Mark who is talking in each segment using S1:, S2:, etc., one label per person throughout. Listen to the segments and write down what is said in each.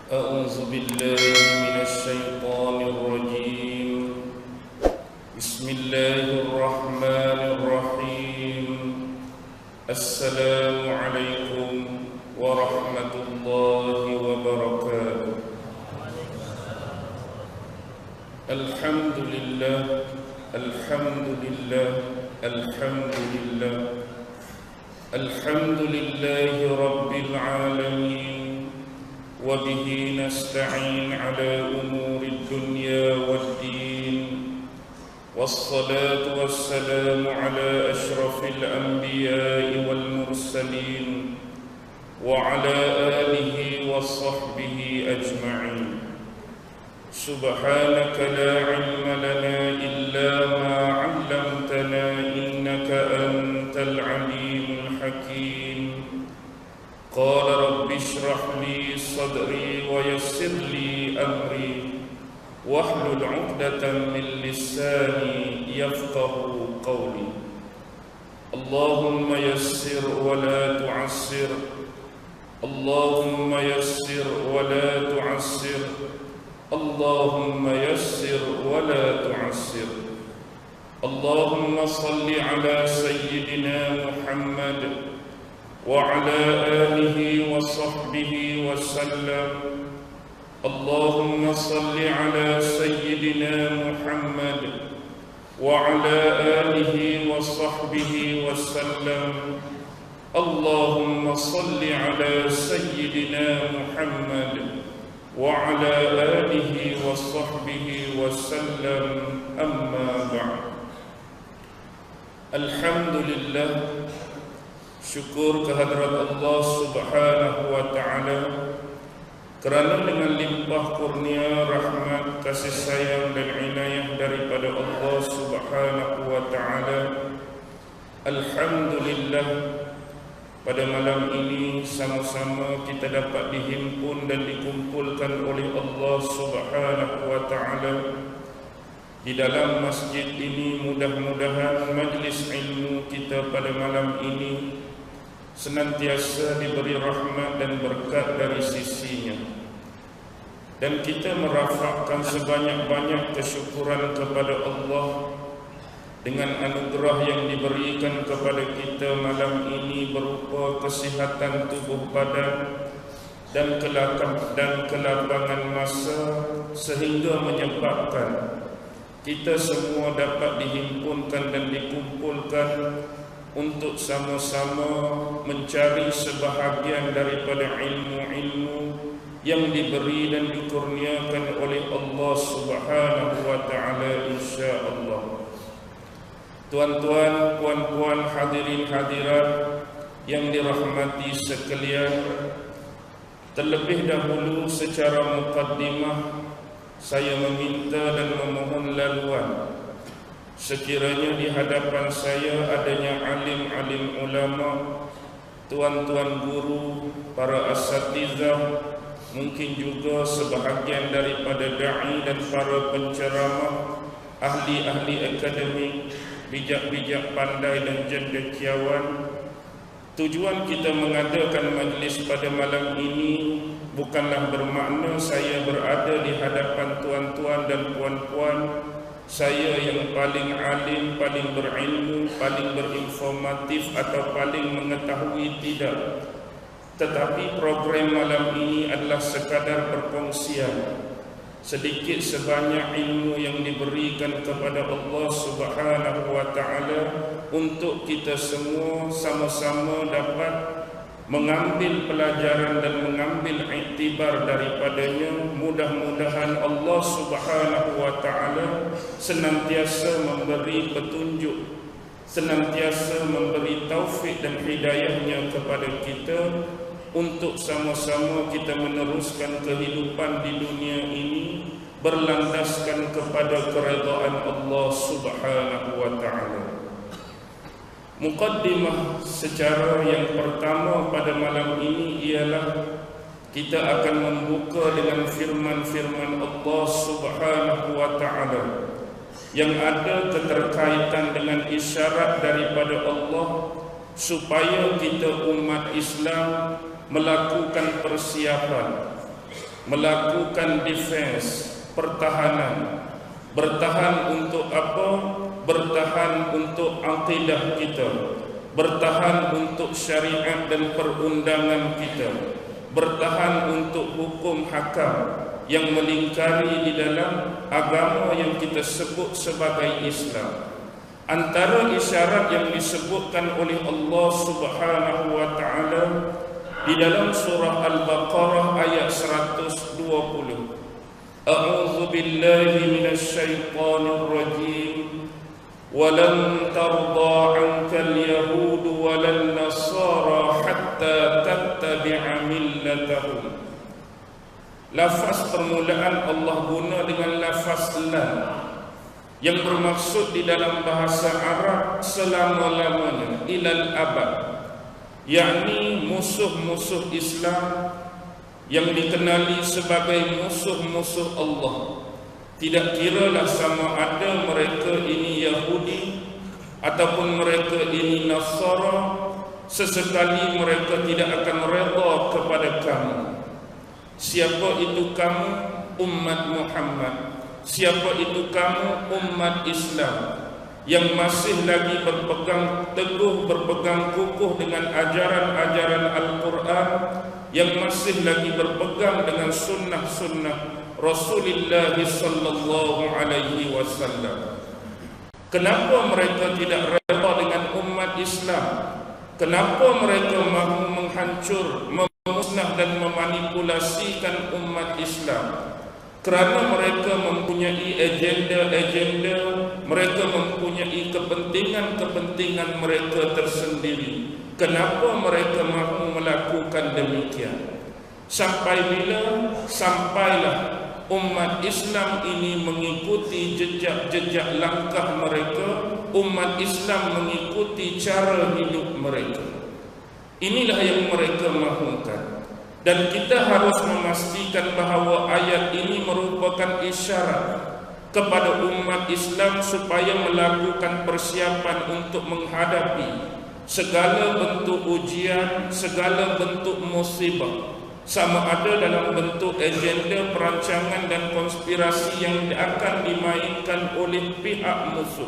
S1: أعوذ بالله من الشيطان الرجيم. بسم الله الرحمن الرحيم. السلام عليكم ورحمة الله وبركاته. الحمد لله الحمد لله الحمد لله الحمد لله رب العالمين، وبه نستعين على أمور الدنيا والدين، والصلاة والسلام على أشرف الأنبياء والمرسلين وعلى آله وصحبه أجمعين. سبحانك لا علم لنا إلا ما علمتنا إنك أنت العليم الحكيم. قال رب اشرح لي صدري ويسر لي أمري واحلل عقدة من لساني يفقه قولي. اللهم يسر ولا تعسر، اللهم يسر ولا تعسر، اللهم يسر ولا تعسر. اللهم صل على سيدنا محمد وعلى آله وصحبه وسلم. اللهم صل على سيدنا محمد وعلى آله وصحبه وسلم. اللهم صل على سيدنا محمد وعلى آله وصحبه وسلم. أما بعد. Alhamdulillah, syukur kehadrat Allah Subhanahu wa ta'ala kerana dengan limpah kurnia, rahmat, kasih sayang dan inayah daripada Allah Subhanahu wa ta'ala, alhamdulillah, pada malam ini sama-sama kita dapat dihimpun dan dikumpulkan oleh Allah Subhanahu wa ta'ala di dalam masjid ini. Mudah-mudahan majlis ilmu kita pada malam ini senantiasa diberi rahmat dan berkat dari sisinya, dan kita merafakkan sebanyak-banyak kesyukuran kepada Allah dengan anugerah yang diberikan kepada kita malam ini berupa kesihatan tubuh badan dan kelapangan masa, sehingga menyebabkan kita semua dapat dihimpunkan dan dikumpulkan untuk sama-sama mencari sebahagian daripada ilmu-ilmu yang diberi dan dikurniakan oleh Allah Subhanahu wa ta'ala, insya-Allah. Tuan-tuan, puan-puan, hadirin hadirat yang dirahmati sekalian, terlebih dahulu secara mukaddimah saya meminta dan memohon laluan sekiranya di hadapan saya adanya alim-alim ulama, tuan-tuan guru, para asatizah, mungkin juga sebahagian daripada da'i dan para penceramah, ahli-ahli akademik, bijak-bijak pandai dan cendekiawan. Tujuan kita mengadakan majlis pada malam ini bukanlah bermakna saya berada di hadapan tuan-tuan dan puan-puan, saya yang paling alim, paling berilmu, paling berinformatif atau paling mengetahui, tidak. Tetapi program malam ini adalah sekadar perkongsian sedikit sebanyak ilmu yang diberikan kepada Allah Subhanahu wa ta'ala untuk kita semua sama-sama dapat mengambil pelajaran dan mengambil iktibar daripadanya. Mudah-mudahan Allah Subhanahu wa ta'ala senantiasa memberi petunjuk, senantiasa memberi taufik dan hidayahnya kepada kita untuk sama-sama kita meneruskan kehidupan di dunia ini berlandaskan kepada keredaan Allah Subhanahu wa ta'ala. Muqaddimah secara yang pertama pada malam ini ialah kita akan membuka dengan firman-firman Allah Subhanahu wa ta'ala yang ada keterkaitan dengan isyarat daripada Allah supaya kita umat Islam melakukan persiapan, melakukan defense, pertahanan. Bertahan untuk apa? Bertahan untuk akidah kita, bertahan untuk syariat dan perundangan kita, bertahan untuk hukum hakam yang melingkari di dalam agama yang kita sebut sebagai Islam. Antara isyarat yang disebutkan oleh Allah Subhanahu wa taala di dalam surah Al-Baqarah ayat 120. A'udzu billahi minasy syaithanir rajim. Walan tarda 'ankal yahud walan nasara hatta tattabi'a millatahum. Lafaz permulaan Allah guna dengan lafaz lam yang bermaksud di dalam bahasa Arab selama-lamanya, ilal abad, yakni musuh-musuh Islam yang dikenali sebagai musuh-musuh Allah. Tidak kiralah sama ada mereka ini Yahudi ataupun mereka ini Nasara, sesekali mereka tidak akan redha kepada kamu. Siapa itu kamu? Umat Muhammad. Siapa itu kamu? Umat Islam yang masih lagi berpegang teguh, berpegang kukuh dengan ajaran-ajaran Al-Quran, yang masih lagi berpegang dengan sunnah-sunnah Rasulullah sallallahu alaihi wasallam. Kenapa mereka tidak redha dengan umat Islam? Kenapa mereka mahu menghancur, memusnah dan memanipulasikan umat Islam? Kerana mereka mempunyai agenda-agenda, mereka mempunyai kepentingan-kepentingan mereka tersendiri. Kenapa mereka mahu melakukan demikian? Sampai bila? Sampailah umat Islam ini mengikuti jejak-jejak langkah mereka, umat Islam mengikuti cara hidup mereka. Inilah yang mereka mahukan. Dan kita harus memastikan bahawa ayat ini merupakan isyarat kepada umat Islam supaya melakukan persiapan untuk menghadapi segala bentuk ujian, segala bentuk musibah, sama ada dalam bentuk agenda, perancangan dan konspirasi yang akan dimainkan oleh pihak musuh.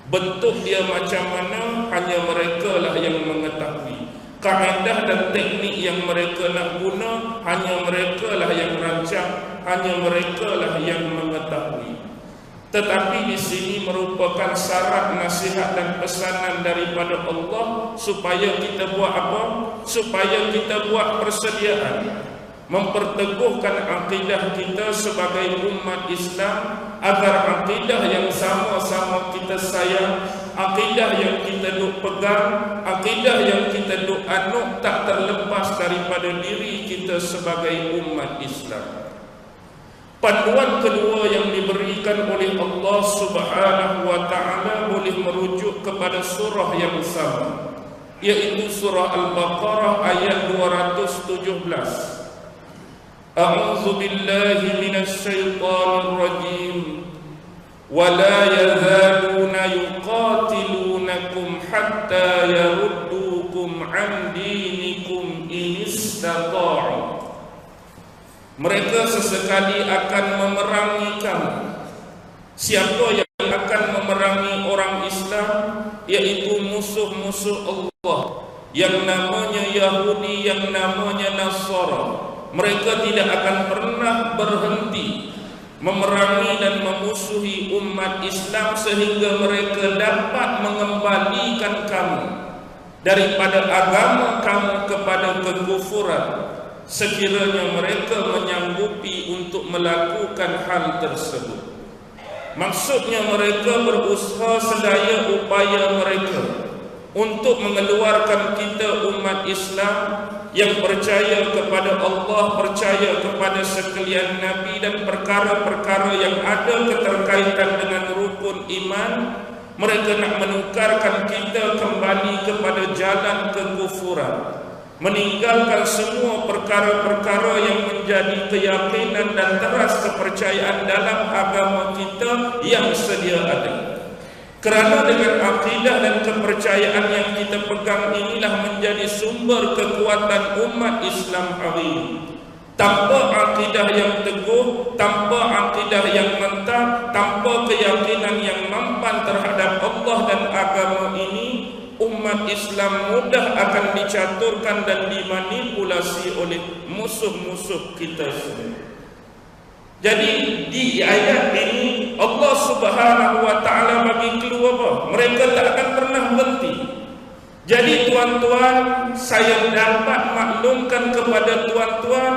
S1: Bentuk dia macam mana, hanya mereka lah yang mengetahui. Kaedah dan teknik yang mereka nak guna, hanya mereka lah yang rancang, hanya mereka lah yang mengetahui. Tetapi di sini merupakan syarat, nasihat dan pesanan daripada Allah supaya kita buat apa? Supaya kita buat persediaan, memperteguhkan akidah kita sebagai umat Islam, agar akidah yang sama-sama kita sayang, akidah yang kita duk pegang, akidah yang kita duk anut tak terlepas daripada diri kita sebagai umat Islam. Panduan kedua yang diberikan oleh Allah Subhanahu wa taala boleh merujuk kepada surah yang sama, yaitu surah Al-Baqarah ayat 217. A'udzu billahi minasy syaithanir rajim. Wa la yazaluna yuqatilunakum hatta yaruddukum 'an dinikum in istata'u. Mereka sesekali akan memerangi kamu. Siapa yang akan memerangi orang Islam? Yaitu musuh-musuh Allah, yang namanya Yahudi, yang namanya Nasara. Mereka tidak akan pernah berhenti memerangi dan memusuhi umat Islam sehingga mereka dapat mengembalikan kamu daripada agama kamu kepada kekufuran, sekiranya mereka menyanggupi untuk melakukan hal tersebut. Maksudnya mereka berusaha sedaya upaya mereka untuk mengeluarkan kita umat Islam yang percaya kepada Allah, percaya kepada sekalian Nabi dan perkara-perkara yang ada keterkaitan dengan rukun iman. Mereka nak menukarkan kita kembali kepada jalan kekufuran, meninggalkan semua perkara-perkara yang menjadi keyakinan dan teras kepercayaan dalam agama kita yang sedia ada. Kerana dengan akidah dan kepercayaan yang kita pegang inilah menjadi sumber kekuatan umat Islam hari ini. Tanpa akidah yang teguh, tanpa akidah yang mantap, tanpa keyakinan yang mampan terhadap Allah dan agama ini, umat Islam mudah akan dicaturkan dan dimanipulasi oleh musuh-musuh kita semua. Jadi di ayat ini Allah Subhanahu wa taala bagi clue apa? Mereka tak akan pernah berhenti. Jadi tuan-tuan, saya dapat maklumkan kepada tuan-tuan,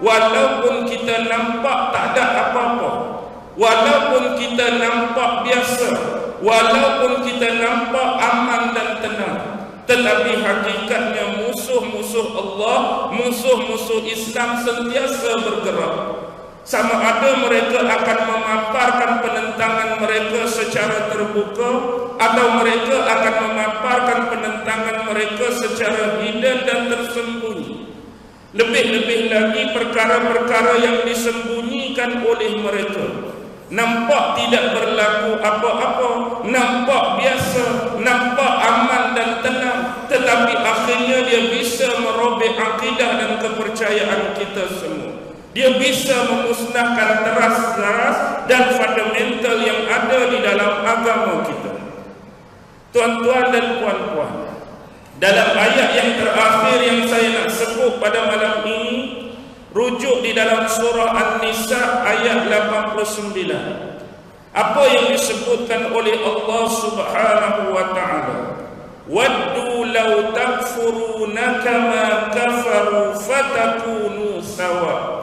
S1: walaupun kita nampak tak ada apa-apa, walaupun kita nampak biasa, walaupun kita nampak aman dan tenang, tetapi hakikatnya musuh-musuh Allah, musuh-musuh Islam sentiasa bergerak. Sama ada mereka akan memaparkan penentangan mereka secara terbuka, atau mereka akan memaparkan penentangan mereka secara hidden dan tersembunyi. Lebih-lebih lagi perkara-perkara yang disembunyikan oleh mereka, nampak tidak berlaku apa-apa, nampak biasa, nampak aman dan tenang, tetapi akhirnya dia bisa merobek akidah dan kepercayaan kita semua. Dia bisa memusnahkan teras-teras dan fundamental yang ada di dalam agama kita. Tuan-tuan dan puan-puan, dalam ayat yang terakhir yang saya nak sebut pada malam ini, rujuk di dalam surah An-Nisa ayat 89. Apa yang disebutkan oleh Allah Subhanahu wa taala? Waddu law takfuruna kama kafaru fatakunu sawa.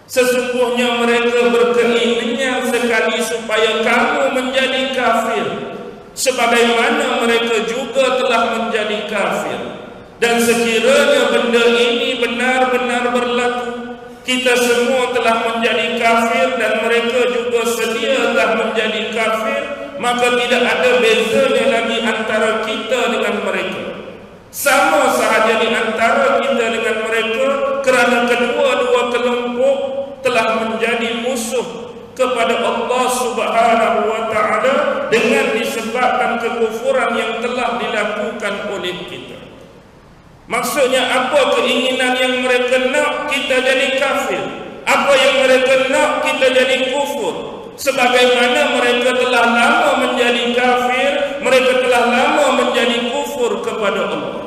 S1: Sesungguhnya mereka berkeinginan sekali supaya kamu menjadi kafir, sebagaimana mereka juga telah menjadi kafir. Dan sekiranya benda ini benar-benar berlaku, kita semua telah menjadi kafir dan mereka juga sedia telah menjadi kafir, maka tidak ada bezanya lagi antara kita dengan mereka. Sama sahaja di antara kita dengan mereka, kerana kedua-dua kelompok telah menjadi musuh kepada Allah Subhanahu wa taala dengan disebabkan kekufuran yang telah dilakukan oleh kita. Maksudnya apa keinginan yang mereka nak kita jadi kafir? Apa yang mereka nak kita jadi kufur? Sebagaimana mereka telah lama menjadi kafir, mereka telah lama menjadi kufur kepada Allah.